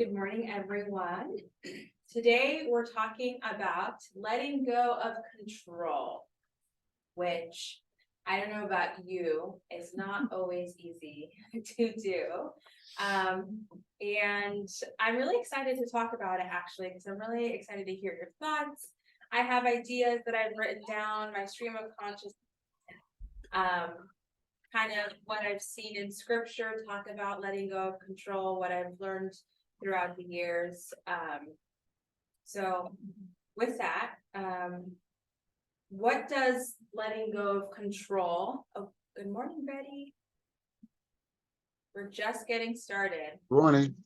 Good morning, everyone. Today we're talking about letting go of control, which I don't know about you, is not always easy to do. And I'm really excited to talk about it actually, because I'm really excited to hear your thoughts. I have ideas that I've written down, my stream of consciousness, kind of what I've seen in scripture, talk about letting go of control, what I've learned throughout the years. So with that, what does letting go of control? Oh, good morning, Betty. We're just getting started. Morning.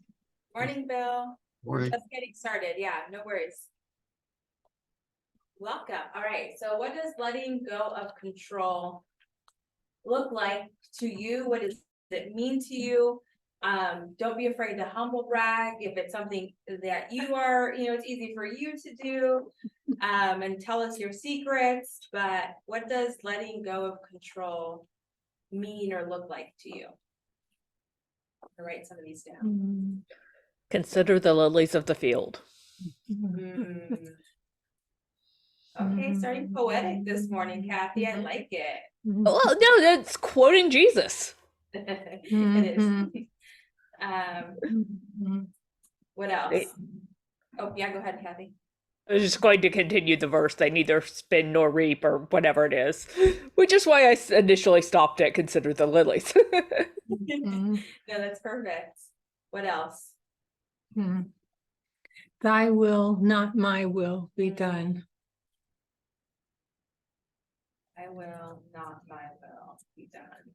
Morning, Bill. We're Morning. just getting started. Yeah, no worries. Welcome. All right. So what does letting go of control look like to you? What does it mean to you? Don't be afraid to humble brag if it's something that you are, it's easy for you to do, and tell us your secrets. But what does letting go of control mean or look like to you? I'll write some of these down. Consider the lilies of the field. Okay, starting poetic this morning, Kathy. I like it. Well, no, that's quoting Jesus. It is. What else? Oh, yeah, go ahead, Kathy. I was just going to continue the verse. They neither spin nor reap or whatever it is, which is why I initially stopped at consider the lilies. No, that's perfect. What else? Thy will, not my will, be done. I will, not my will, be done.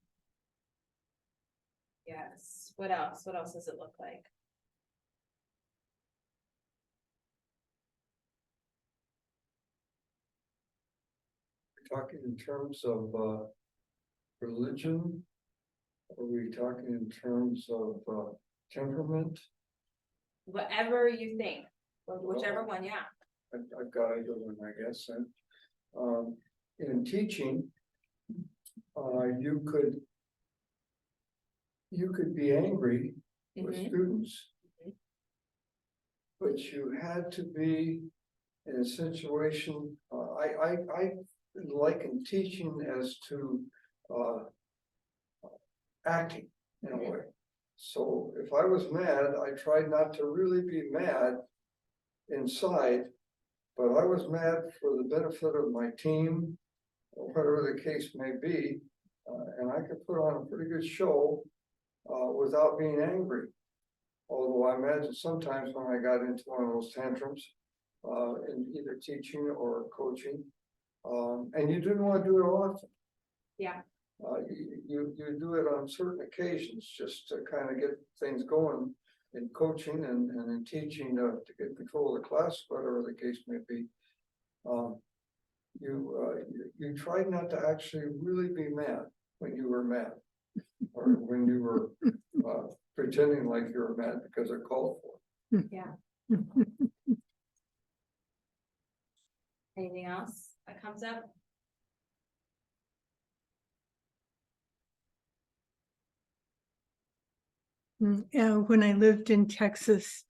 Yes. What else? What else does it look like? Talking in terms of religion? Are we talking in terms of temperament? Whatever you think, whichever one, yeah. I've got either one, I guess. And in teaching, you could be angry with students, but you had to be in a situation. I liken teaching as to acting in a way. So if I was mad, I tried not to really be mad inside, but I was mad for the benefit of my team, or whatever the case may be, and I could put on a pretty good show without being angry. Although I imagine sometimes when I got into one of those tantrums, in either teaching or coaching, and you didn't want to do it often. Yeah. You do it on certain occasions just to kind of get things going in coaching and in teaching to get control of the class, whatever the case may be. You tried not to actually really be mad when you were mad, or when you were pretending like you were mad because they're called for. Yeah. Anything else that comes up? When I lived in Texas,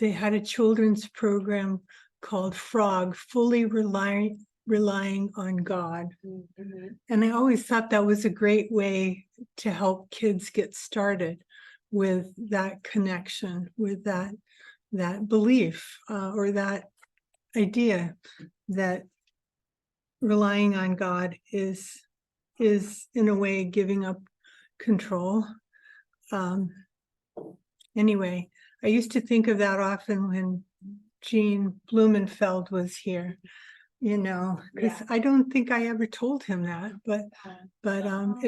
they had a children's program called Frog, fully relying on God. And I always thought that was a great way to help kids get started with that connection, with that belief, or that idea that relying on God is in a way giving up control. Anyway, I used to think of that often when Gene Blumenfeld was here, because I don't think I ever told him that, but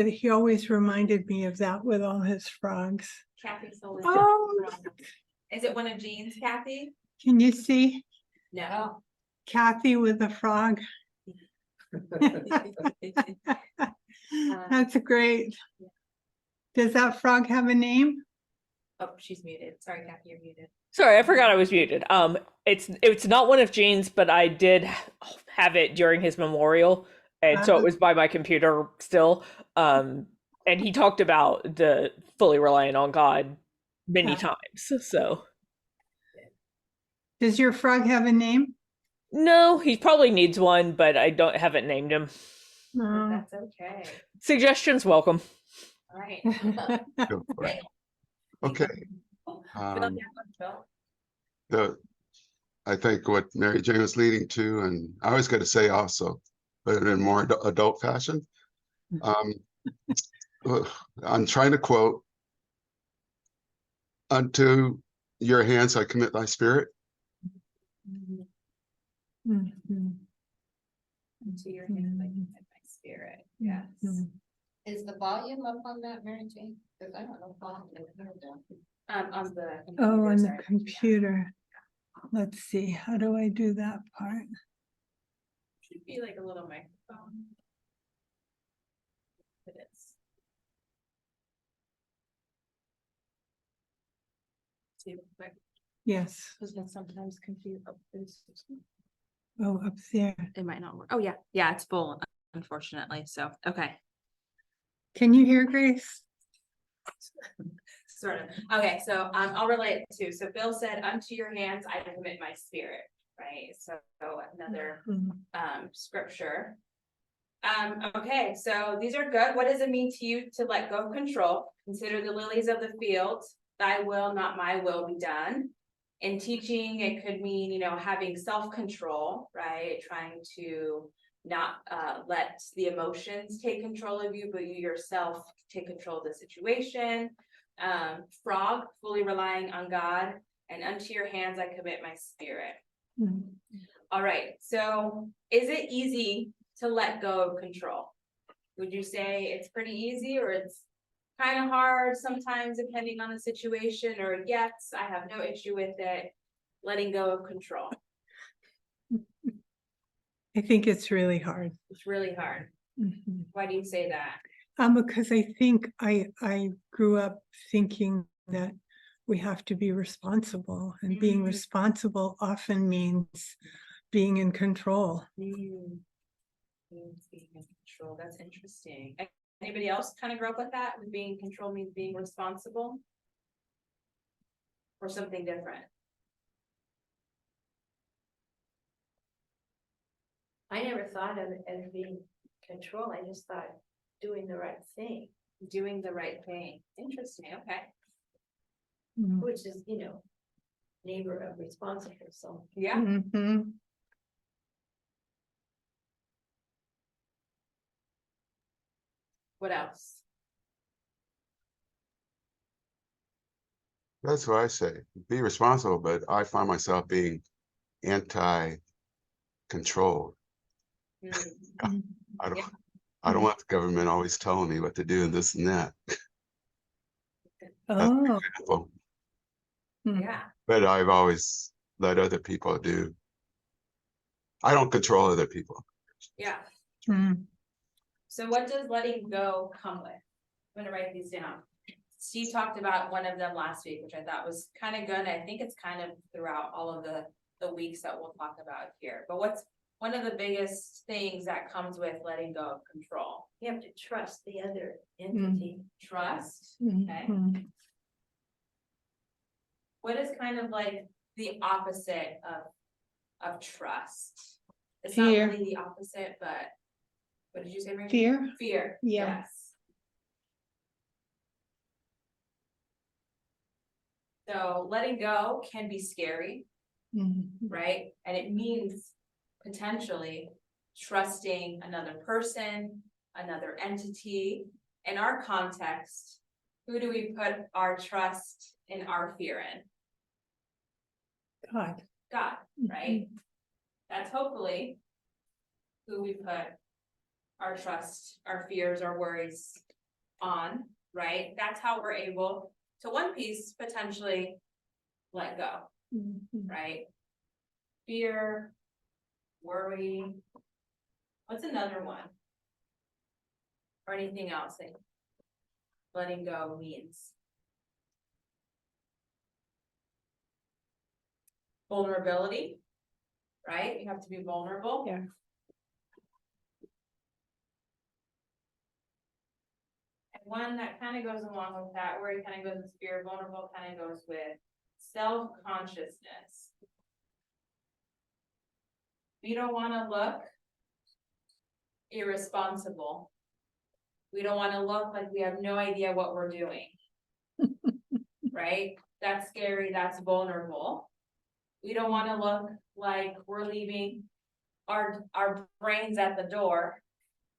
he always reminded me of that with all his frogs. Kathy's always. Oh, Is it one of Jean's, Kathy? can you see No. Kathy with a frog? That's great. Does that frog have a name? Oh, she's muted. Sorry, Kathy, you're muted. Sorry, I forgot I was muted. It's not one of Gene's, but I did have it during his memorial, and so it was by my computer still. And he talked about the fully relying on God many Huh. times. So Does your frog have a name? no, he probably needs one, but I haven't named him. No. That's okay. Suggestions welcome. All right. Go for it. Okay. Bill, Um, yeah, Bill. the, I think what Mary Jane was leading to, and I was going to say also, but in a more adult fashion. I'm trying to quote, "Unto your hands I commit my spirit." Mhm. Into your hands, I commit my spirit. Yes. Mhm. Is the volume up on that, Mary Jane? Because I don't know. On the Oh, computer, on the sorry. computer. Let's see, how do I do that part? Should be like a little microphone. It is. See, quick, Yes, because then sometimes confuse. oh, up there. It might not work. Oh, yeah, yeah, it's full, unfortunately, so, okay. Can you hear Grace? Sort of. Okay, so I'll relate it too. So Bill said, unto your hands I commit my spirit, right? So another Mhm. scripture. Okay, so these are good. What does it mean to you to let go of control? Consider the lilies of the field, thy will, not my will, be done. In teaching, it could mean, you know, having self-control, right? Trying to not let the emotions take control of you, but you yourself take control of the situation. Frog, fully relying on God, and unto your hands I commit my spirit. Mhm. All right, so is it easy to let go of control? Would you say it's pretty easy, or it's kind of hard sometimes depending on the situation, or yes, I have no issue with it, letting go of control? I think it's really hard. It's really hard. Mhm. Why do you say that? Because I think I grew up thinking that we have to be responsible, and being Mhm. responsible often means being in control. Means being in control. That's interesting. Anybody else kind of grew up with that? With being in control means being responsible? Or something different? I never thought of it as being control. I just thought doing the right thing, Doing the right thing. Interesting, okay. Mhm. which is, neighbor of responsible. So Yeah, Mhm. what else? That's what I say. Be responsible, but I find myself being anti-control. Mm, I don't, Yeah. I don't want the government always telling me what to do and this and that. Oh. Well, Yeah, but I've always let other people do. I don't control other people. yeah. Mhm. So what does letting go come with? I'm gonna write these down. Steve talked about one of them last week, which I thought was kind of good. I think it's kind of throughout all of the weeks that we'll talk about here. But what's one of the biggest things that comes with letting go of control? you have to trust the other entity. Trust. Okay. Mhm. What is kind of like the opposite of trust? It's not Fear. really the opposite, but what did you say, Mary? Fear? Fear. Yeah. Yes. So letting go can be scary, Mhm. right? And it means potentially trusting another person, another entity. In our context, who do we put our trust and our fear in? God. God, right? That's hopefully who we put our trust, our fears, our worries on, right? That's how we're able to one piece potentially let go, Mhm. right? Fear, worry. What's another one? Or anything else that letting go means? Vulnerability, right? You have to be vulnerable. Yeah. one that kind of goes along with that, where it kind of goes with fear, vulnerable kind of goes with self-consciousness. We don't want to look irresponsible. We don't want to look like we have no idea what we're doing. Right? That's scary, that's vulnerable. We don't want to look like we're leaving our brains at the door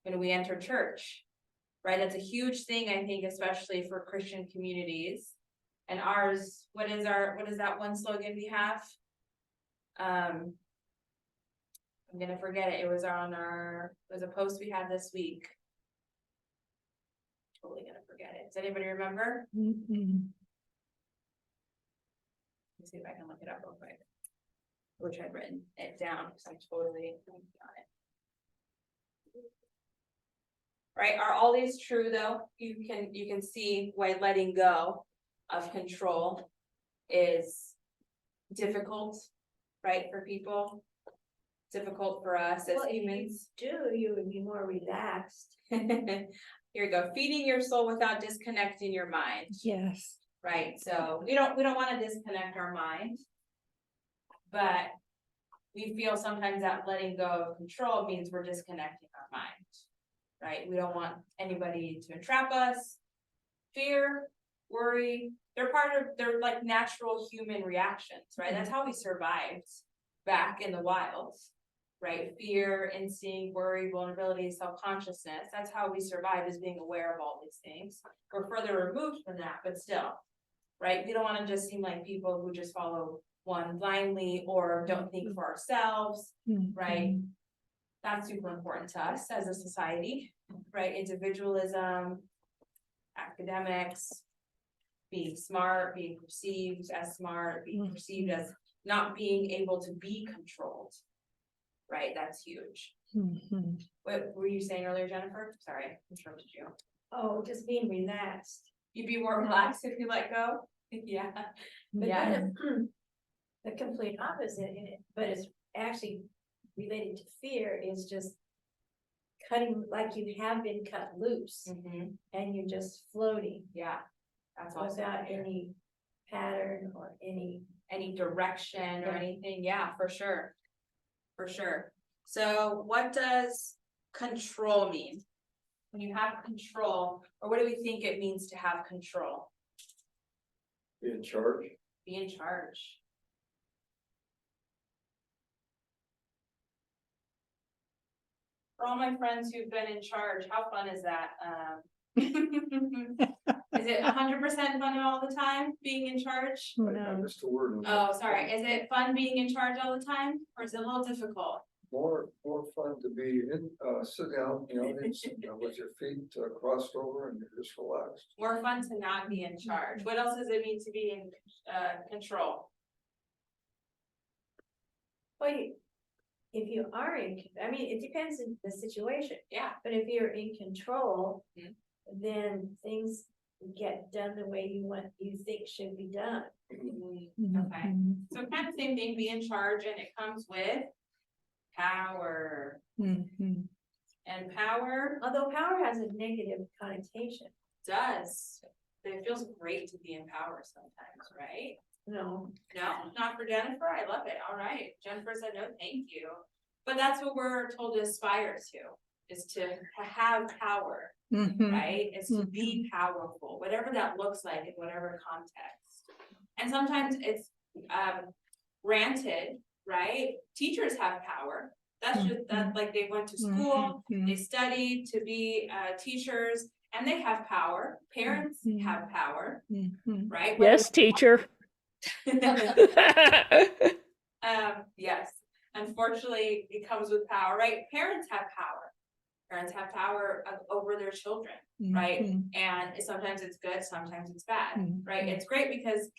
when we enter church. Right? That's a huge thing, I think, especially for Christian communities. And ours, what is that one slogan we have? I'm gonna forget it. It was a post we had this week. Totally gonna forget it. Does anybody remember? Let's see if I can look it up real quick. Which I've written it down because I'm totally on it. Right, are all these true though? You can see why letting go of control is difficult, right, for people. Difficult for us as Well, if you humans. you would be more relaxed. Here we go. Feeding your soul without disconnecting your mind. Yes. Right, so we don't want to disconnect our mind. But we feel sometimes that letting go of control means we're disconnecting our mind. Right, we don't want anybody to entrap us. Fear, worry, they're like natural human reactions, right? That's how we survived back in the wilds, right? Fear, instinct, worry, vulnerability, self-consciousness. That's how we survive, is being aware of all these things. We're further removed from that, but still, right? We don't want to just seem like people who just follow one blindly or don't think for ourselves, right? That's super important to us as a society, right? Individualism, academics, being smart, being perceived as smart, being perceived as not being able to be controlled, right? That's huge. What were you saying earlier, Jennifer? Sorry, I interrupted you. Oh, just being relaxed. You'd be more relaxed if you let go? Yeah. But Yeah. then the complete opposite, but it's actually related to fear, is just cutting, like you have been cut loose and you're just floating. Yeah. That's also Without any pattern or any direction or anything. Yeah, for sure. For sure. So what does control mean? When you have control, or what do we think it means to have control? Be in charge. Be in charge. For all my friends who've been in charge, how fun is that? Is it 100% fun all the time, being in charge? I missed a word. Oh, sorry. Is it fun being in charge all the time, or is it a little difficult? More fun to be in, sit down, with your feet crossed over and you're just relaxed. More fun to not be in charge. What else does it mean to be in control? Well, if you are I mean, it depends on the situation, Yeah. but if you're in control, then things get done the way you think should be done. Okay. So kind of same thing, be in charge, and it comes with power. And power Although power has a negative connotation. does, but it feels great to be in power sometimes, right? No, Not for Jennifer. I love it. All right. Jennifer said no, thank you. But that's what we're told to aspire to, is to have power, right? Is to be powerful, whatever that looks like in whatever context. And sometimes it's granted, right? Teachers have power. That's just that, like, they went to school, they studied to be teachers, and they have power. Parents have power, right? Yes, teacher. Yes, unfortunately, it comes with power, right? Parents have power. Parents have power over their children, right? And sometimes it's good, sometimes it's bad, right? It's great because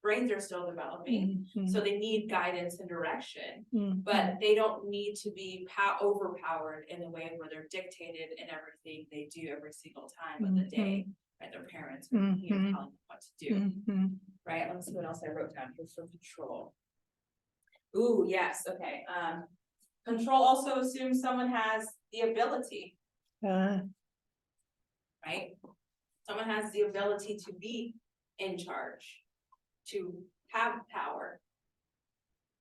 brains are still developing, so they need guidance and direction, but they don't need to be overpowered in the way where they're dictated in everything they do every single time of the day, right? Their parents are telling them what to do, right? Let's see what else I wrote down here for control. Ooh, yes, okay. Control also assumes someone has the ability. right? Someone has the ability to be in charge, to have power.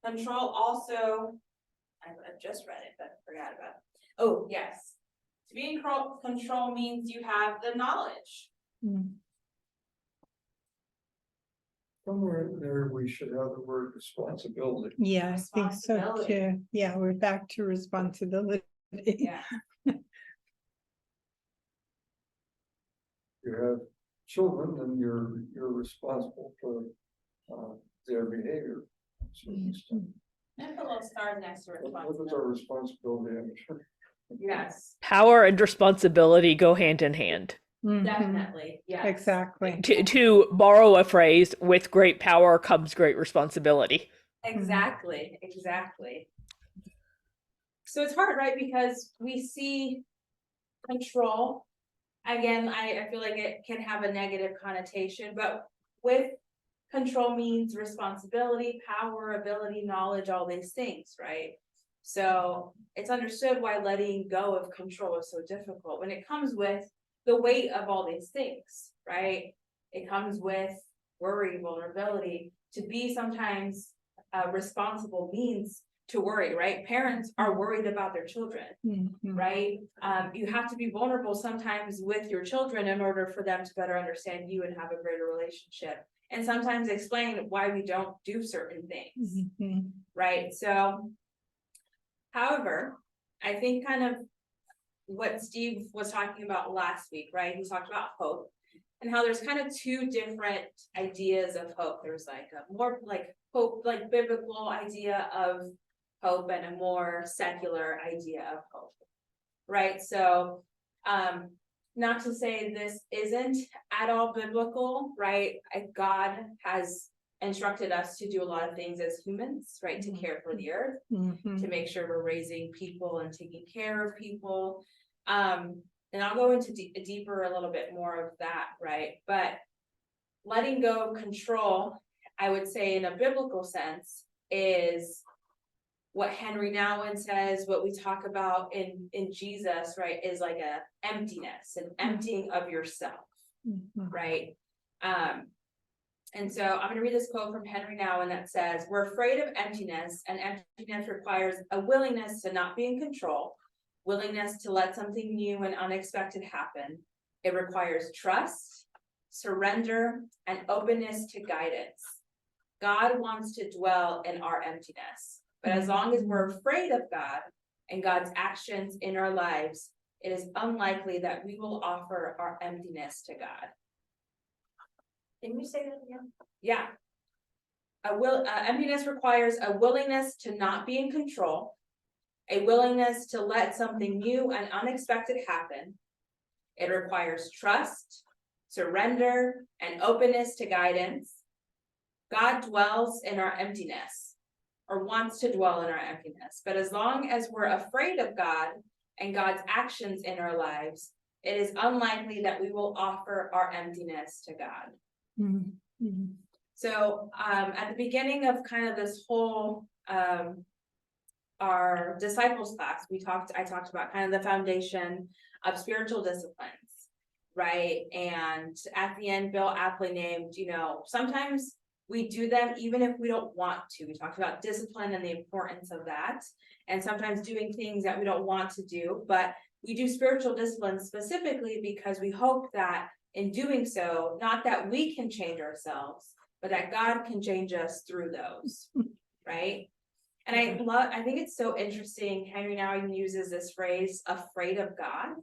Control also, I've just read it, but forgot about it. Oh, yes. To be in control means you have the knowledge. Mm. Somewhere in there, we should have the word responsibility. Yeah, I think so Responsibility. too. Yeah, we're back to responsibility. Yeah, You have children, and you're responsible for their behavior. So it's- and put little stars next to What is our responsibility. responsibility? I'm sure. Yes, Power and responsibility go hand in hand. Mhm. definitely, yes. Exactly. To borrow a phrase, with great power comes great responsibility. Exactly, exactly. So it's hard, right? Because we see control. Again, I feel like it can have a negative connotation, but with control means responsibility, power, ability, knowledge, all these things, right? So it's understood why letting go of control is so difficult when it comes with the weight of all these things, right? It comes with worry, vulnerability. To be sometimes responsible means to worry, right? Parents are worried about their children, Mhm. right? You have to be vulnerable sometimes with your children in order for them to better understand you and have a greater relationship. And sometimes explain why we don't do certain things, Mhm. right? So, however, I think kind of what Steve was talking about last week, right? He talked about hope and how there's kind of two different ideas of hope. There's like a more like hope, like biblical idea of hope, and a more secular idea of hope, right? So, not to say this isn't at all biblical, right? God has instructed us to do a lot of things as humans, right? To care for the earth, Mhm. to make sure we're raising people and taking care of people. And I'll go into deeper a little bit more of that, right? But letting go of control, I would say in a biblical sense, is what Henry Nouwen says, what we talk about in Jesus, right, is like a emptiness, an emptying of yourself, Mhm. right? And so I'm gonna read this quote from Henry Nouwen that says, "We're afraid of emptiness, and emptiness requires a willingness to not be in control, willingness to let something new and unexpected happen. It requires trust, surrender, and openness to guidance. God wants to dwell in our emptiness. But as long as we're afraid of God and God's actions in our lives, it is unlikely that we will offer our emptiness to God." Can you say that again? Yeah. Emptiness requires a willingness to not be in control, a willingness to let something new and unexpected happen. It requires trust, surrender, and openness to guidance. God dwells in our emptiness, or wants to dwell in our emptiness. But as long as we're afraid of God and God's actions in our lives, it is unlikely that we will offer our emptiness to God. Mhm. So at the beginning of kind of this whole our disciples class, I talked about kind of the foundation of spiritual disciplines, right? And at the end, Bill aptly named, sometimes we do them even if we don't want to. We talked about discipline and the importance of that, and sometimes doing things that we don't want to do, but we do spiritual disciplines specifically because we hope that in doing so, not that we can change ourselves, but that God can change us through those, right? And I think it's so interesting, Henry Nouwen uses this phrase, afraid of God,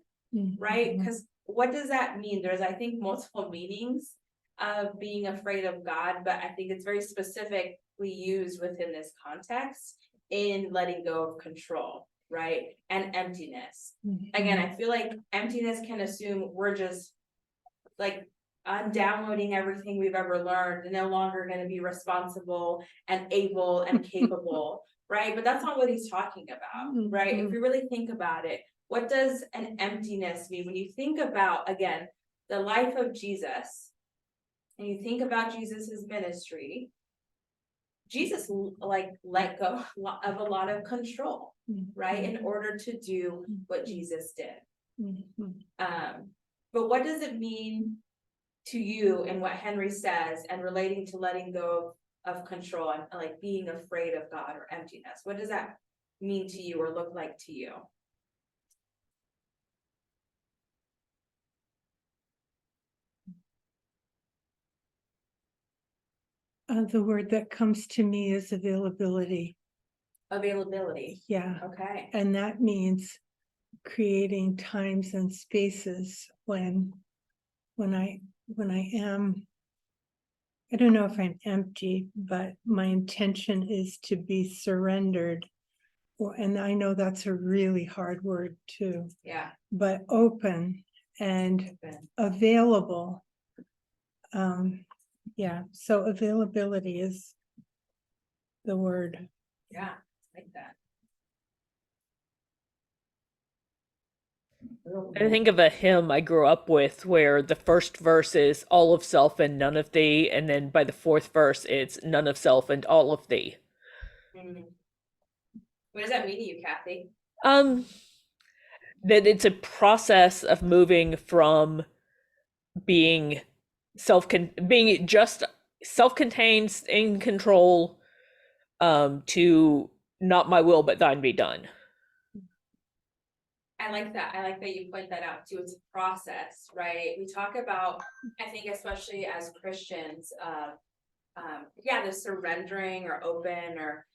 right? Mhm. Because what does that mean? There's, I think, multiple meanings of being afraid of God, but I think it's very specifically used within this context in letting go of control, right? And emptiness. Again, I feel like emptiness can assume we're just like downloading everything we've ever learned and no longer going to be responsible and able and capable, right? But that's not what he's talking about, right? If you really think about it, what does an emptiness mean? When you think about, again, the life of Jesus, and you think about Jesus's ministry, Jesus like let go of a lot of control, right? In order to do what Jesus did. But what does it mean to you and what Henry says and relating to letting go of control and like being afraid of God or emptiness? What does that mean to you or look like to you? The word that comes to me is availability. Availability. Yeah. Okay. And that means creating times and spaces when I am, I don't know if I'm empty, but my intention is to be surrendered. And I know that's a really hard word too, Yeah. but open and Open. available. Yeah, so availability is the word. Yeah. Like that. I think of a hymn I grew up with where the first verse is all of self and none of thee, and then by the fourth verse it's none of self and all of thee. What does that mean to you, Kathy? That it's a process of moving from being being just self-contained, in control, to not my will but thine be done. I like that. I like that you point that out too. It's a process, right? We talk about, I think, especially as Christians, the surrendering or open or,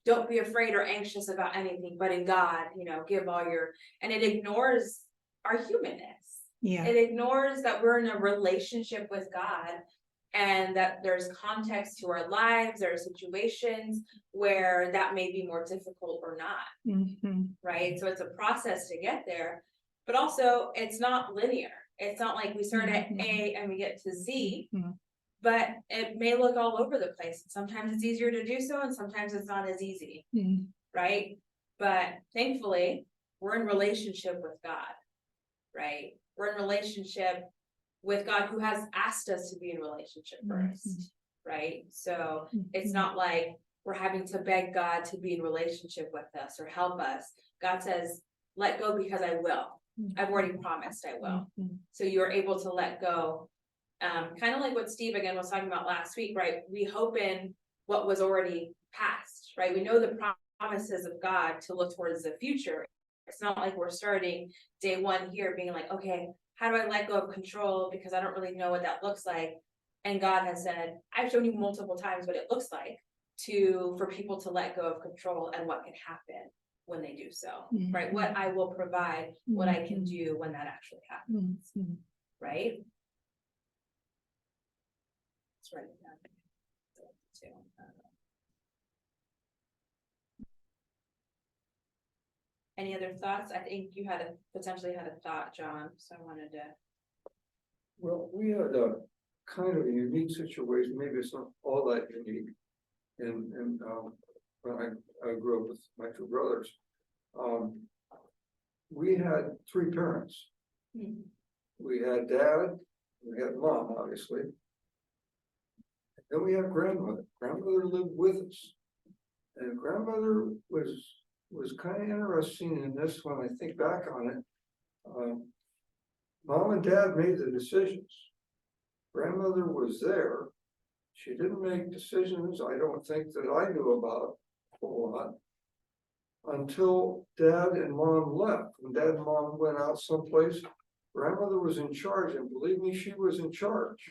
don't be afraid or anxious about anything, but in God, give all your, and it ignores our humanness. Yeah. It ignores that we're in a relationship with God and that there's context to our lives, there are situations where that may be more difficult or not. Right? So it's a process to get there, but also it's not linear. It's not like we start at A and we get to Z, but it may look all over the place. Sometimes it's easier to do so, and sometimes it's not as easy, right? But thankfully, we're in relationship with God, right? We're in relationship with God who has asked us to be in relationship first, right? So it's not like we're having to beg God to be in relationship with us or help us. God says, let go because I will. I've already promised I will. So you're able to let go. Kind of like what Steve again was talking about last week, right? We hope in what was already past, right? We know the promises of God to look towards the future. It's not like we're starting day one here being like, okay, how do I let go of control? Because I don't really know what that looks like. And God has said, I've shown you multiple times what it looks like for people to let go of control and what can happen when they do so, right? What I will provide, what I can do when that actually happens, right? That's right. Any other thoughts? I think you potentially had a thought, John, so I wanted to. Well, we had a kind of a unique situation, maybe it's not all that unique. And when I grew up with my two brothers, we had three parents. We had dad, we had mom, obviously. Then we had grandmother. Grandmother lived with us. And grandmother was kind of interesting in this when I think back on it. Mom and dad made the decisions. Grandmother was there. She didn't make decisions, I don't think, that I knew about a whole lot until dad and mom left. When dad and mom went out someplace, grandmother was in charge, and believe me, she was in charge.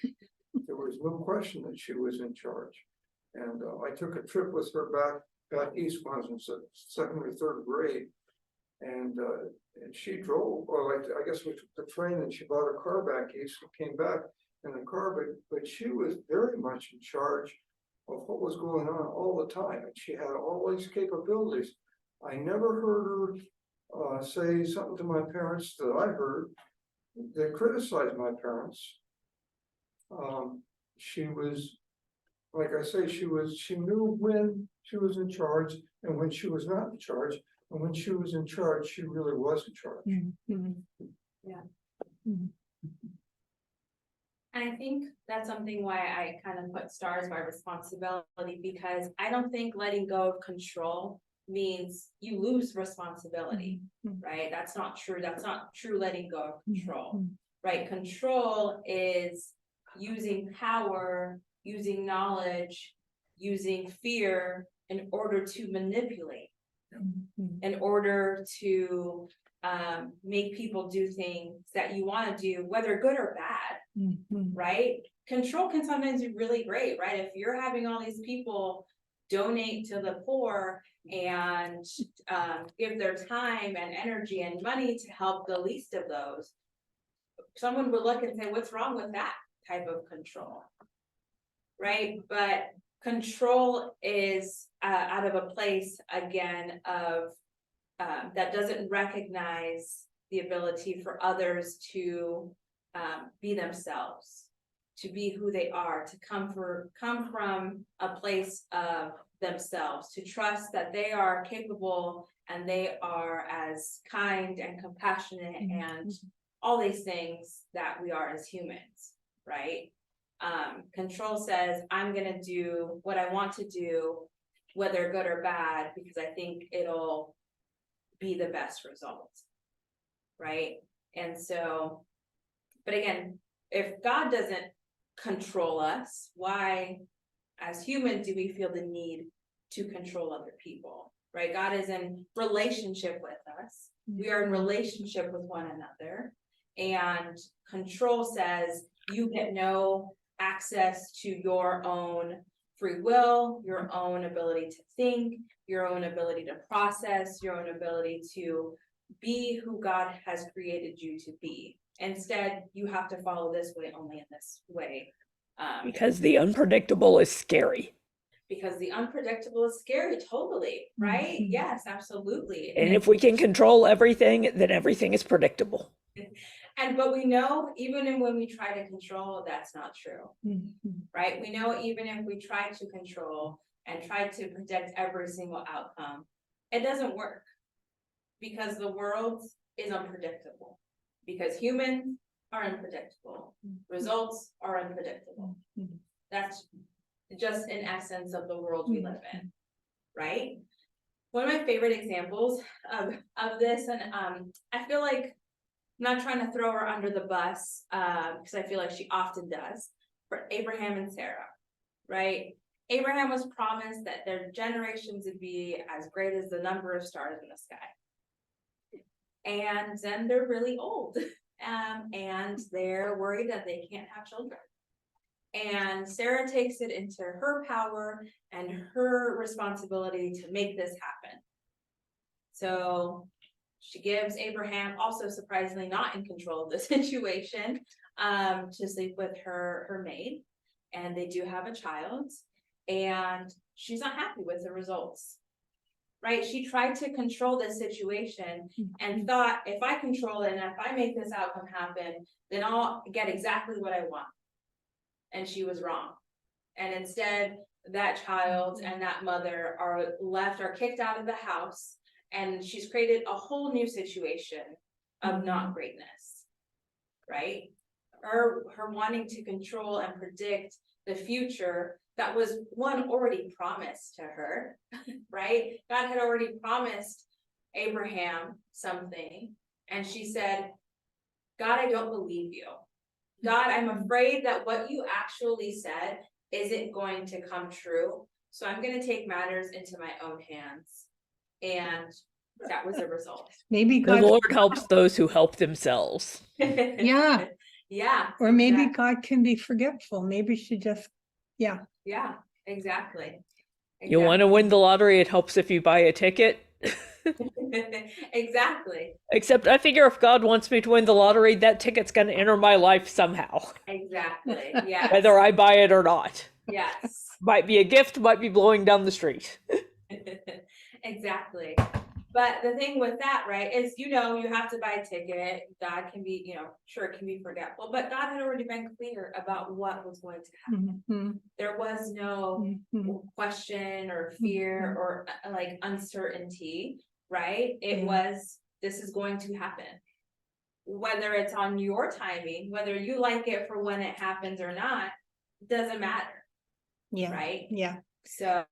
There was no question that she was in charge. And I took a trip with her back east when I was in second or third grade. And she drove, I guess we took the train and she bought a car back east and came back in the car, but she was very much in charge of what was going on all the time. And she had all these capabilities. I never heard her say something to my parents that I heard that criticized my parents. She was, like I say, she knew when she was in charge and when she was not in charge. And when she was in charge, she really was in charge. Yeah. And I think that's something why I kind of put stars by responsibility, because I don't think letting go of control means you lose responsibility, Mhm. right? That's not true. That's not true letting go of control, Mhm. right? Control is using power, using knowledge, using fear in order to manipulate, Mhm. in order to make people do things that you want to do, whether good or bad, Mhm. right? Control can sometimes be really great, right? If you're having all these people donate to the poor and give their time and energy and money to help the least of those, someone would look and say, what's wrong with that type of control? Right? But control is out of a place, again, of that doesn't recognize the ability for others to be themselves, to be who they are, to come from a place of themselves, to trust that they are capable and they are as kind and compassionate and all these things that we are as humans, right? Control says, I'm gonna do what I want to do, whether good or bad, because I think it'll be the best result, right? And so, but again, if God doesn't control us, why, as humans, do we feel the need to control other people, right? God is in relationship with us. We are in relationship with one another. And control says you get no access to your own free will, your own ability to think, your own ability to process, your own ability to be who God has created you to be. Instead, you have to follow this way, only in this way. Because the unpredictable is scary. Because the unpredictable is scary, totally, right? Mhm. Yes, absolutely. And if we can control everything, then everything is predictable. But we know even when we try to control, that's not true, Mhm. right? We know even if we try to control and try to predict every single outcome, it doesn't work. Because the world is unpredictable. Because humans are unpredictable. Results are unpredictable. Mhm. That's just an essence of the world we live in, right? One of my favorite examples of this, and I feel like I'm not trying to throw her under the bus, because I feel like she often does, for Abraham and Sarah, right? Abraham was promised that their generations would be as great as the number of stars in the sky. And then they're really old, and they're worried that they can't have children. And Sarah takes it into her power and her responsibility to make this happen. So she gives Abraham, also surprisingly not in control of the situation, to sleep with her maid, and they do have a child, and she's not happy with the results. Right? She tried to control this situation and thought, if I control it and if I make this outcome happen, then I'll get exactly what I want. And she was wrong. And instead, that child and that mother are kicked out of the house, and she's created a whole new situation of not greatness, right? Her wanting to control and predict the future that was already promised to her, right? God had already promised Abraham something, and she said, God, I don't believe you. God, I'm afraid that what you actually said isn't going to come true. So I'm going to take matters into my own hands. And that was the result. Maybe The God, Lord helps those who help themselves. Yeah. Yeah. or maybe exactly. God can be forgetful. Maybe she just, Yeah, exactly. You want to win the lottery, it helps if you buy a ticket. Exactly. Except I figure if God wants me to win the lottery, that ticket's going to enter my life somehow, Exactly. Yes. whether I buy it or not. Yes. Might be a gift, might be blowing down the street. Exactly. But the thing with that, right, is, you have to buy a ticket. God can be, sure, it can be forgetful, but God had already been clear about what was going to happen. Mhm. There was no Mhm. question or fear or like uncertainty, right? It Yeah. was, this is going to happen. Whether it's on your timing, whether you like it for when it happens or not, doesn't matter, Yeah. right? Yeah. So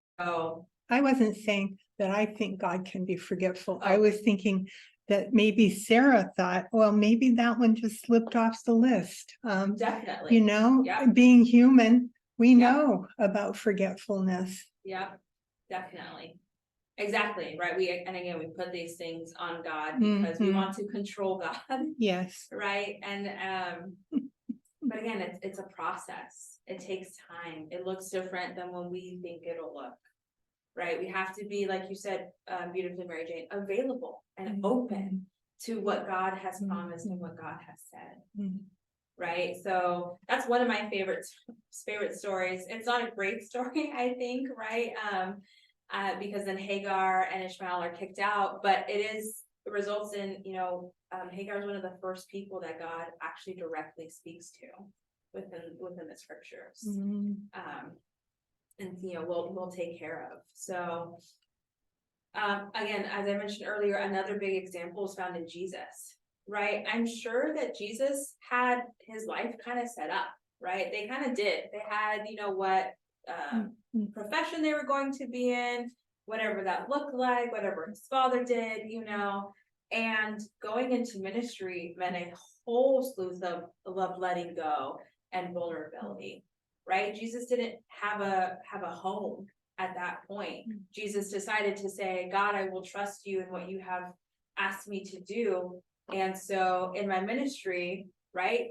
I wasn't saying that I think God can be forgetful. I Oh. was thinking that maybe Sarah thought, well, maybe that one just slipped off the list. Definitely. You know, Yeah. being human, we Yeah. know about forgetfulness. Yeah, definitely. Exactly, right? And again, we put these things on God because we Mhm. want to control God, Yes. right? And but again, it's a process. It takes time. It looks different than when we think it'll look, right? We have to be, like you said, beautifully, Mary Jane, available and open to what God has promised and what God has said. Mhm. Right, so that's one of my favorite stories. It's not a great story, I think, right? Because then Hagar and Ishmael are kicked out, but it results in, Hagar is one of the first people that God actually directly speaks to within the scriptures. Mhm. And we'll take care of. So again, as I mentioned earlier, another big example is found in Jesus. Right, I'm sure that Jesus had his life kind of set up, right? They kind of did. They had, what profession they were going to be in, whatever that looked like, whatever his father did, and going into ministry meant a whole slew of letting go and vulnerability, right? Jesus didn't have a home at that point. Jesus decided to say, God, I will trust you in what you have asked me to do. And so in my ministry, right,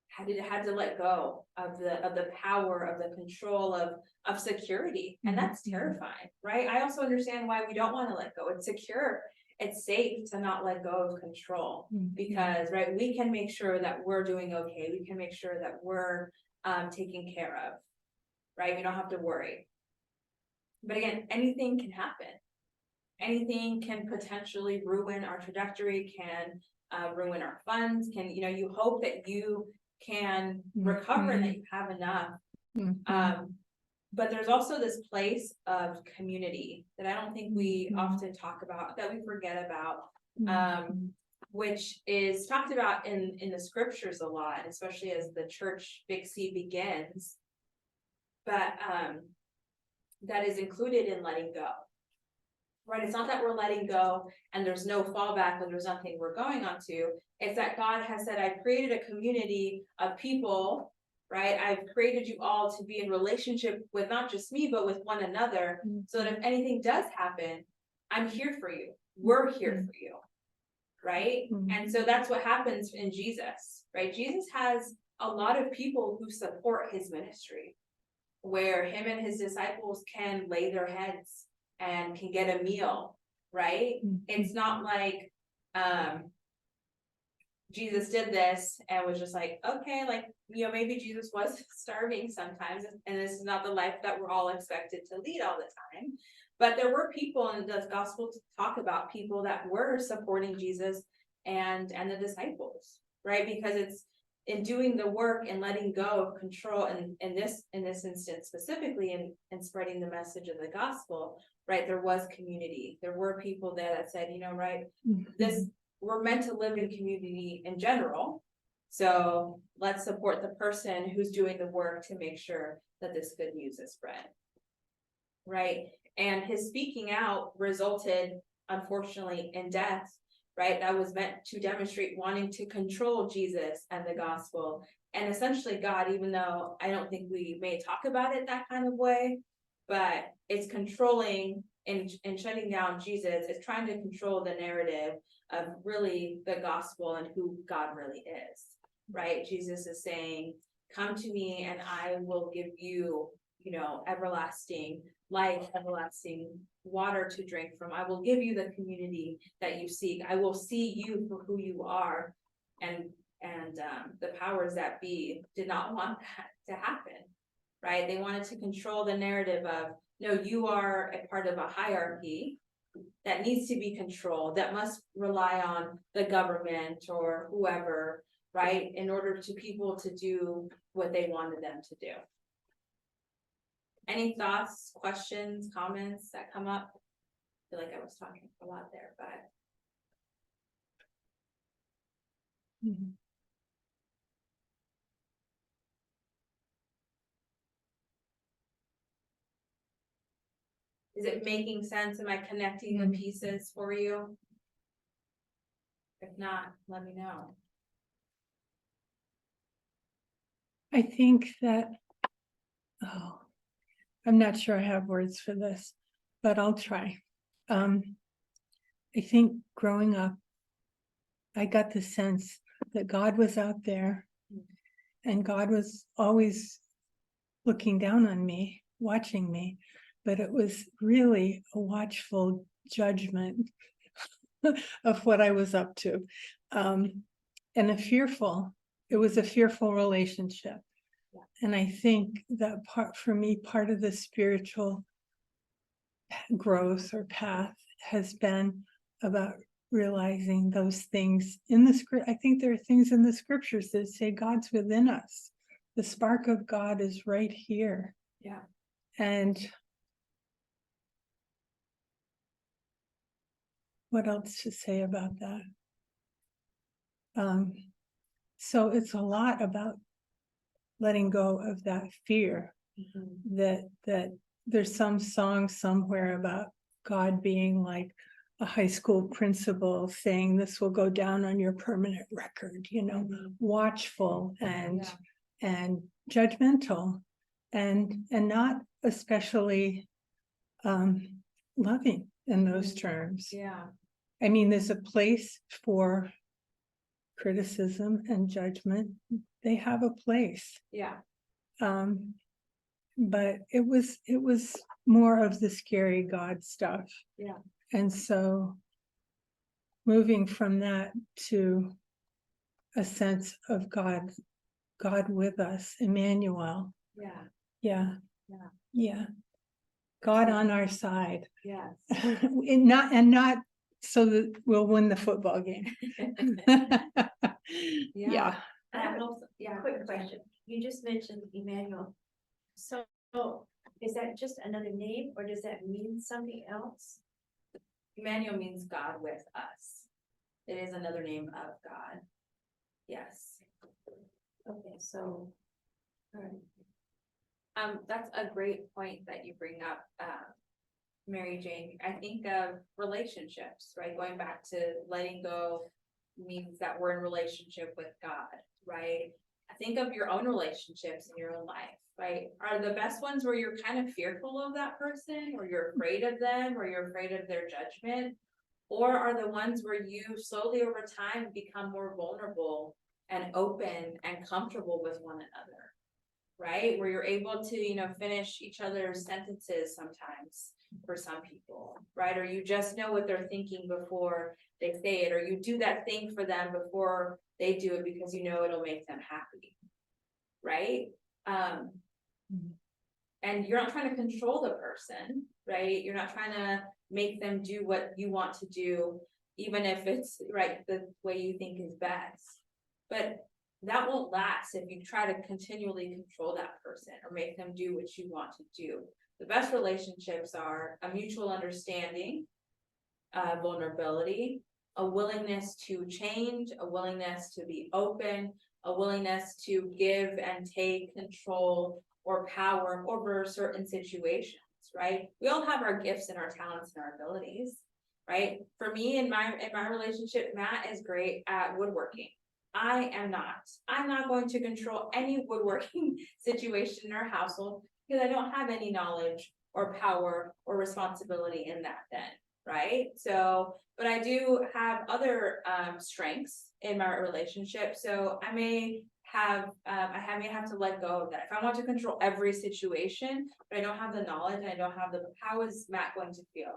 had to let go of the power, of the control, of security. And that's terrifying, right? I also understand why we don't want to let go. It's secure. It's safe to not let go of control because, right, we can make sure that we're doing okay. We can make sure that we're taken care of, right? We don't have to worry. But again, anything can happen. Anything can potentially ruin our trajectory, can ruin our funds, you hope that you can recover and that you have enough. But there's also this place of community that I don't think we often talk about, that we forget about, which is talked about in the scriptures a lot, especially as the church Big C begins. But that is included in letting go. Right, it's not that we're letting go and there's no fallback and there's nothing we're going on to. It's that God has said, I've created a community of people, right? I've created you all to be in relationship with not just me, but with one another, so that if anything does happen, I'm here for you. We're here for you, right? And so that's what happens in Jesus, right? Jesus has a lot of people who support his ministry, where him and his disciples can lay their heads and can get a meal, right? It's not like Jesus did this and was just like, okay, like, maybe Jesus was starving sometimes, and this is not the life that we're all expected to lead all the time. But there were people in the gospel to talk about people that were supporting Jesus and the disciples, right? Because it's in doing the work and letting go of control, and in this instance specifically, and spreading the message of the gospel, right? There was community. There were people there that said, right, we're meant to live in community in general. So let's support the person who's doing the work to make sure that this good news is spread. Right. And his speaking out resulted, unfortunately, in death. Right, that was meant to demonstrate wanting to control Jesus and the gospel, and essentially God, even though I don't think we may talk about it that kind of way, but it's controlling and shutting down Jesus. It's trying to control the narrative of really the gospel and who God really is, right? Jesus is saying, come to me and I will give you, everlasting life, everlasting water to drink from. I will give you the community that you seek. I will see you for who you are. And the powers that be did not want that to happen, right? They wanted to control the narrative of, no, you are a part of a hierarchy that needs to be controlled, that must rely on the government or whoever, right? In order to people to do what they wanted them to do. Any thoughts, questions, comments that come up? I feel like I was talking a lot there, but. Is it making sense? Am I connecting the pieces for you? If not, let me know. I think that, oh, I'm not sure I have words for this, but I'll try. I think growing up, I got the sense that God was out there and God was always looking down on me, watching me, but it was really a watchful judgment of what I was up to. And it was a fearful relationship. And I think that for me, part of the spiritual growth or path has been about realizing those things in the script. I think there are things in the scriptures that say God's within us. The spark of God is right here. Yeah. And what else to say about that? So it's a lot about letting go of that fear that there's some song somewhere about God being like a high school principal saying this will go down on your permanent record, watchful and judgmental and not especially loving in those terms. Yeah. I mean, there's a place for criticism and judgment. They have a place. Yeah. But it was more of the scary God stuff. Yeah. And so moving from that to a sense of God with us, Emmanuel. Yeah. Yeah. Yeah. Yeah. God on our side. Yes. and not so that we'll win the football game. Yeah. I hope so. Yeah. Quick question. You just mentioned Emmanuel. So is that just another name or does that mean something else? Emmanuel means God with us. It is another name of God. Yes. Okay, so, all right. That's a great point that you bring up, Mary Jane. I think of relationships, right? Going back to letting go means that we're in relationship with God, right? I think of your own relationships in your own life, right? Are the best ones where you're kind of fearful of that person, or you're afraid of them, or you're afraid of their judgment? Or are the ones where you slowly over time become more vulnerable and open and comfortable with one another? Right? Where you're able to, finish each other's sentences sometimes for some people, right? Or you just know what they're thinking before they say it, or you do that thing for them before they do it because it'll make them happy, right? And you're not trying to control the person, right? You're not trying to make them do what you want to do, even if it's right the way you think is best. But that won't last if you try to continually control that person or make them do what you want to do. The best relationships are a mutual understanding, vulnerability, a willingness to change, a willingness to be open, a willingness to give and take control or power over certain situations, right? We all have our gifts and our talents and our abilities, right? For me, in my relationship, Matt is great at woodworking. I am not. I'm not going to control any woodworking situation in our household because I don't have any knowledge or power or responsibility in that then, right? So, but I do have other strengths in my relationship. So I may have to let go of that. If I want to control every situation, but I don't have the knowledge and I don't have how is Matt going to feel?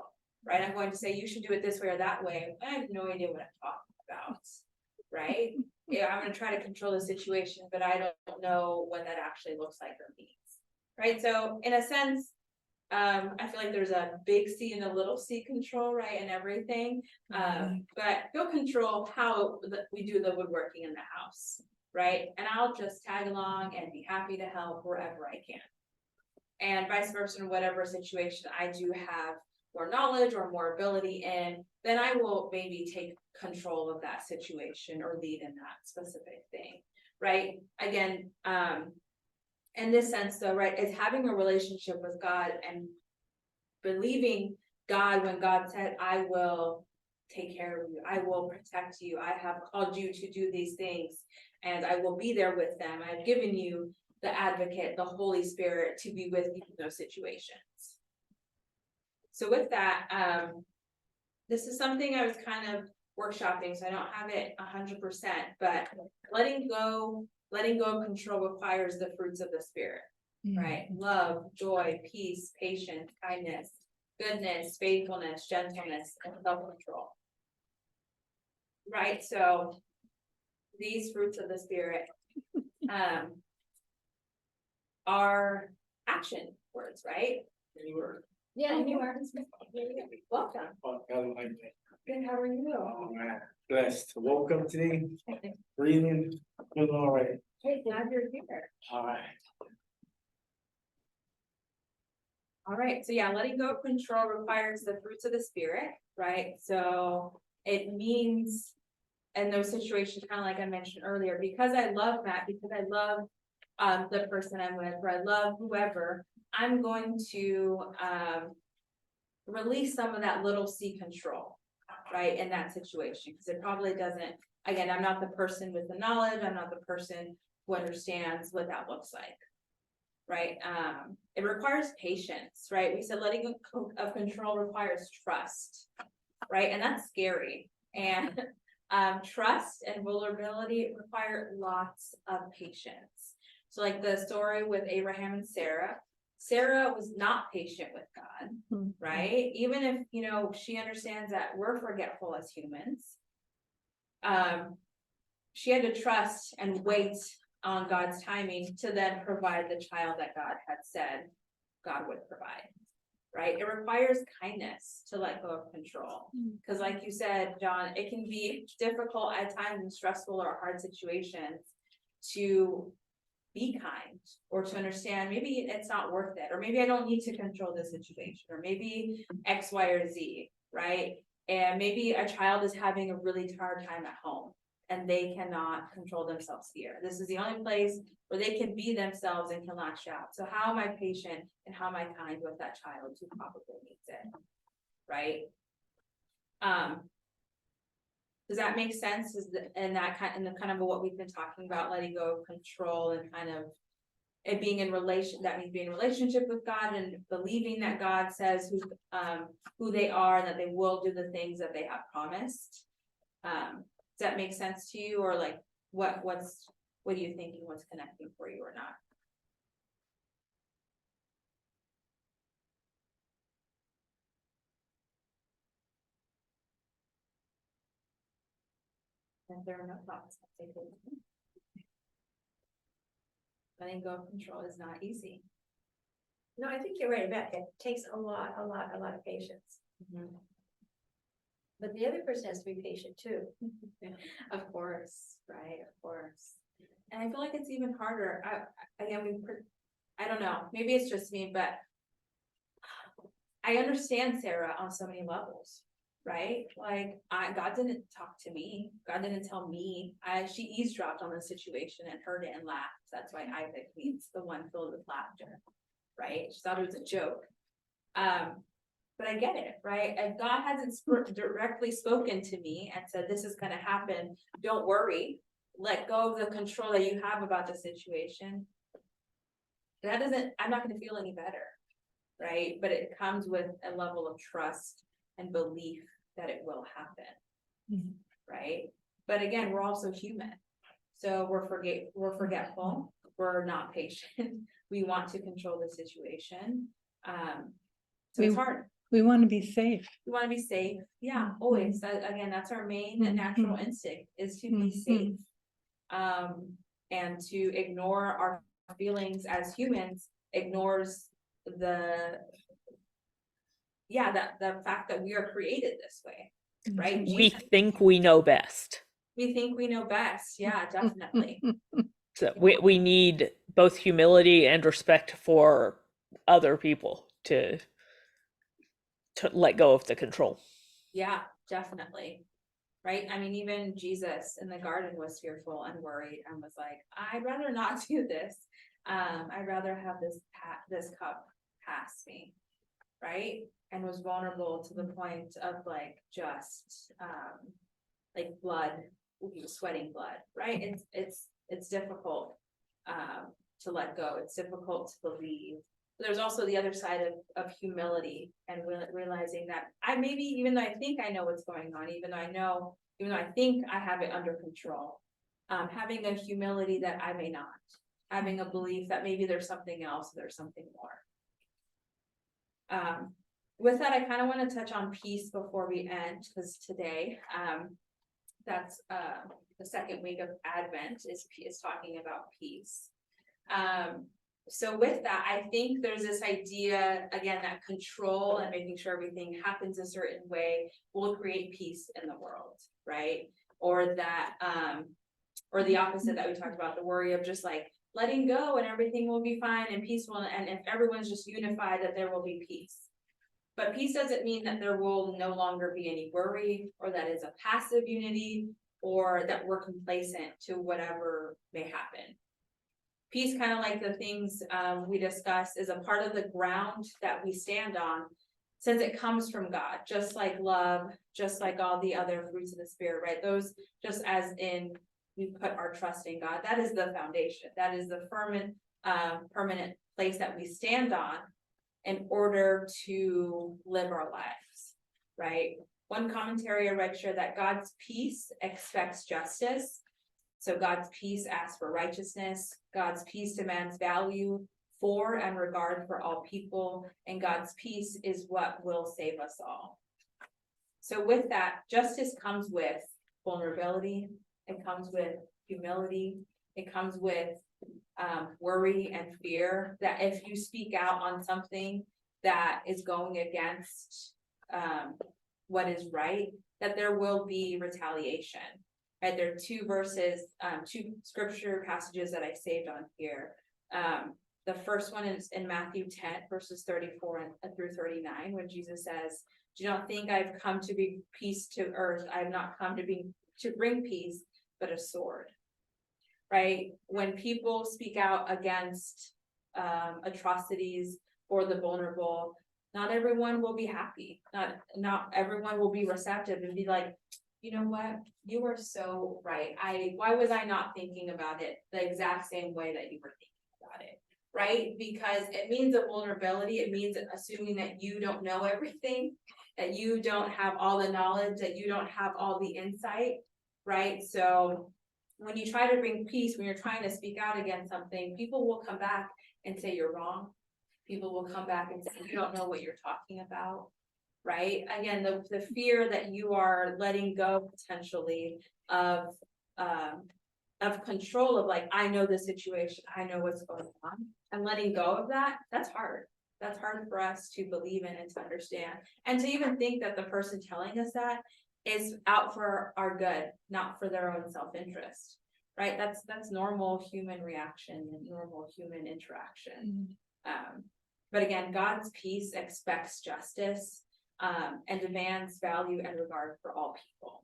Right? I'm going to say you should do it this way or that way. I have no idea what I'm talking about. Right? Yeah, I'm going to try to control the situation, but I don't know what that actually looks like or means. Right? So in a sense, I feel like there's a big C and a little c control, right, and everything. But you'll control how we do the woodworking in the house, right? And I'll just tag along and be happy to help wherever I can. And vice versa, in whatever situation I do have more knowledge or more ability in, then I will maybe take control of that situation or lead in that specific thing, right? Again, in this sense though, right, is having a relationship with God and believing God when God said, I will take care of you, I will protect you, I have called you to do these things, and I will be there with them. I've given you the advocate, the Holy Spirit, to be with you in those situations. So with that, this is something I was kind of workshopping, so I don't have it 100%, but letting go of control requires the fruits of the Spirit, right? Love, joy, peace, patience, kindness, goodness, faithfulness, gentleness, and self-control. Right, so these fruits of the Spirit are action words, right? Yeah, you are. Welcome. Good, how are you? Oh man, blessed. Woke up today, breathing, feeling all right. Hey, glad you're here. All right. All right, so yeah, letting go of control requires the fruits of the Spirit, right? So it means in those situations, kind of like I mentioned earlier, because I love Matt, because I love the person I'm with, or I love whoever, I'm going to release some of that little C control, right, in that situation, because it probably doesn't, again, I'm not the person with the knowledge, I'm not the person who understands what that looks like. Right, it requires patience, right? We said letting go of control requires trust, right? And that's scary. And trust and vulnerability require lots of patience. So like the story with Abraham and Sarah was not patient with God, right? Even if, you know, she understands that we're forgetful as humans. She had to trust and wait on God's timing to then provide the child that God had said God would provide, right? It requires kindness to let go of control. Because like you said, John, it can be difficult at times in stressful or hard situations to be kind or to understand maybe it's not worth it, or maybe I don't need to control the situation, or maybe X, Y, or Z, right? And maybe a child is having a really hard time at home and they cannot control themselves here. This is the only place where they can be themselves and can lash out. So how am I patient and how am I kind with that child who probably needs it, right? Does that make sense? And that kind of what we've been talking about, letting go of control and kind of it being in relation, that means being in relationship with God and believing that God says who they are and that they will do the things that they have promised. Does that make sense to you, or like what are you thinking, what's connecting for you or not? And there are no thoughts. Letting go of control is not easy. No, I think you're right about it. It takes a lot of patience. But the other person has to be patient too. Of course, right, of course. And I feel like it's even harder. I don't know, maybe it's just me, but I understand Sarah on so many levels, right? Like God didn't talk to me. God didn't tell me. She eavesdropped on the situation and heard it and laughed. That's why Isaac means the one filled with laughter, right? She thought it was a joke. But I get it, right? If God hasn't directly spoken to me and said, this is going to happen, don't worry, let go of the control that you have about the situation. I'm not going to feel any better, right? But it comes with a level of trust and belief that it will happen, right? But again, we're also human. So we're forgetful, we're not patient. We want to control the situation. So it's hard. We want to be safe. We want to be safe. Yeah, always. Again, that's our main natural instinct, is to be safe. And to ignore our feelings as humans ignores the fact that we are created this way, right? We think we know best. We think we know best. Yeah, definitely. So we need both humility and respect for other people to let go of the control. Yeah, definitely. Right. I mean, even Jesus in the garden was fearful and worried and was like, I'd rather not do this. I'd rather have this cup pass me. right? And was vulnerable to the point of like just like blood, he was sweating blood, right? It's difficult to let go. It's difficult to believe. There's also the other side of humility and realizing that maybe even though I think I know what's going on, even though I think I have it under control, having a humility that I may not, having a belief that maybe there's something else, there's something more. With that, I kind of want to touch on peace before we end, because today, that's the second week of Advent is talking about peace. So with that, I think there's this idea, again, that control and making sure everything happens a certain way will create peace in the world, right? Or that, or the opposite that we talked about, the worry of just like letting go and everything will be fine and peaceful. And if everyone's just unified, that there will be peace. But peace doesn't mean that there will no longer be any worry, or that it's a passive unity, or that we're complacent to whatever may happen. Peace, kind of like the things we discussed, is a part of the ground that we stand on, since it comes from God, just like love, just like all the other fruits of the Spirit, right? Those, just as in we put our trust in God, that is the foundation, that is the permanent place that we stand on in order to live our lives, right? One commentary I read shared that God's peace expects justice. So God's peace asks for righteousness. God's peace demands value for and regard for all people. And God's peace is what will save us all. So with that, justice comes with vulnerability. It comes with humility. It comes with worry and fear that if you speak out on something that is going against what is right, that there will be retaliation. Right, there are two scripture passages that I saved on here. The first one is in Matthew 10, verses 34 through 39, when Jesus says, "Do not think I've come to bring peace to earth. I have not come to bring peace, but a sword." Right? When people speak out against atrocities for the vulnerable, not everyone will be happy. Not everyone will be receptive and be like, you know what, you are so right. Why was I not thinking about it the exact same way that you were thinking about it? Right? Because it means a vulnerability. It means assuming that you don't know everything, that you don't have all the knowledge, that you don't have all the insight, right? So when you try to bring peace, when you're trying to speak out against something, people will come back and say you're wrong. People will come back and say you don't know what you're talking about. Right? Again, the fear that you are letting go potentially of control of like, I know the situation, I know what's going on, and letting go of that, that's hard. That's hard for us to believe in and to understand. And to even think that the person telling us that is out for our good, not for their own self-interest. Right? That's normal human reaction and normal human interaction. But again, God's peace expects justice. And demands value and regard for all people,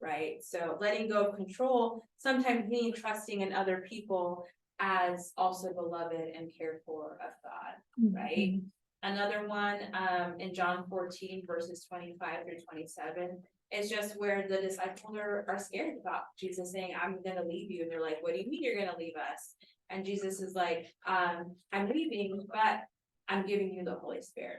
right? So letting go of control sometimes means trusting in other people as also beloved and cared for of God, right? Another one in John 14, verses 25 through 27, is just where the disciples are scared about Jesus saying, I'm going to leave you. And they're like, what do you mean you're going to leave us? And Jesus is like, I'm leaving, but I'm giving you the Holy Spirit.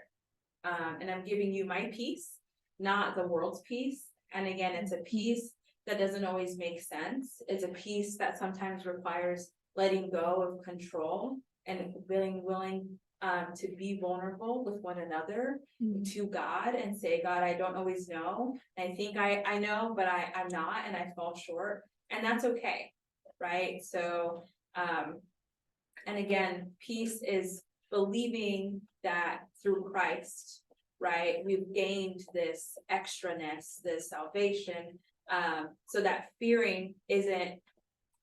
And I'm giving you my peace, not the world's peace. And again, it's a peace that doesn't always make sense. It's a peace that sometimes requires letting go of control and being willing to be vulnerable with one another to God and say, God, I don't always know. I think I know, but I'm not, and I fall short. And that's okay, right? So, and again, peace is believing that through Christ, right, we've gained this extraness, this salvation, so that fearing isn't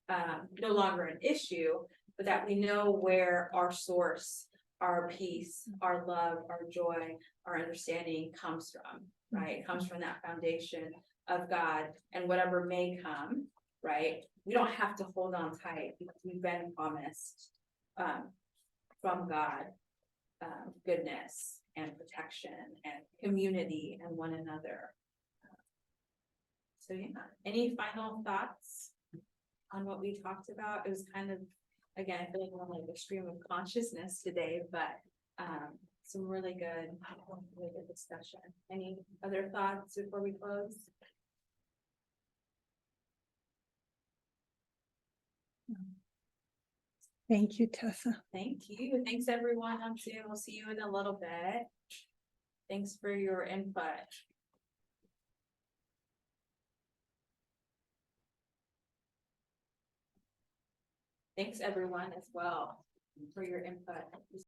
no longer an issue, but that we know where our source, our peace, our love, our joy, our understanding comes from, right? It comes from that foundation of God, and whatever may come, right? We don't have to hold on tight because we've been promised from God goodness and protection and community and one another. So yeah, any final thoughts on what we talked about? It was kind of, again, I feel like we're like a stream of consciousness today, but some really good discussion. Any other thoughts before we close? Thank you, Tessa. Thank you. Thanks, everyone on Zoom. We'll see you in a little bit. Thanks for your input. Thanks, everyone, as well, for your input.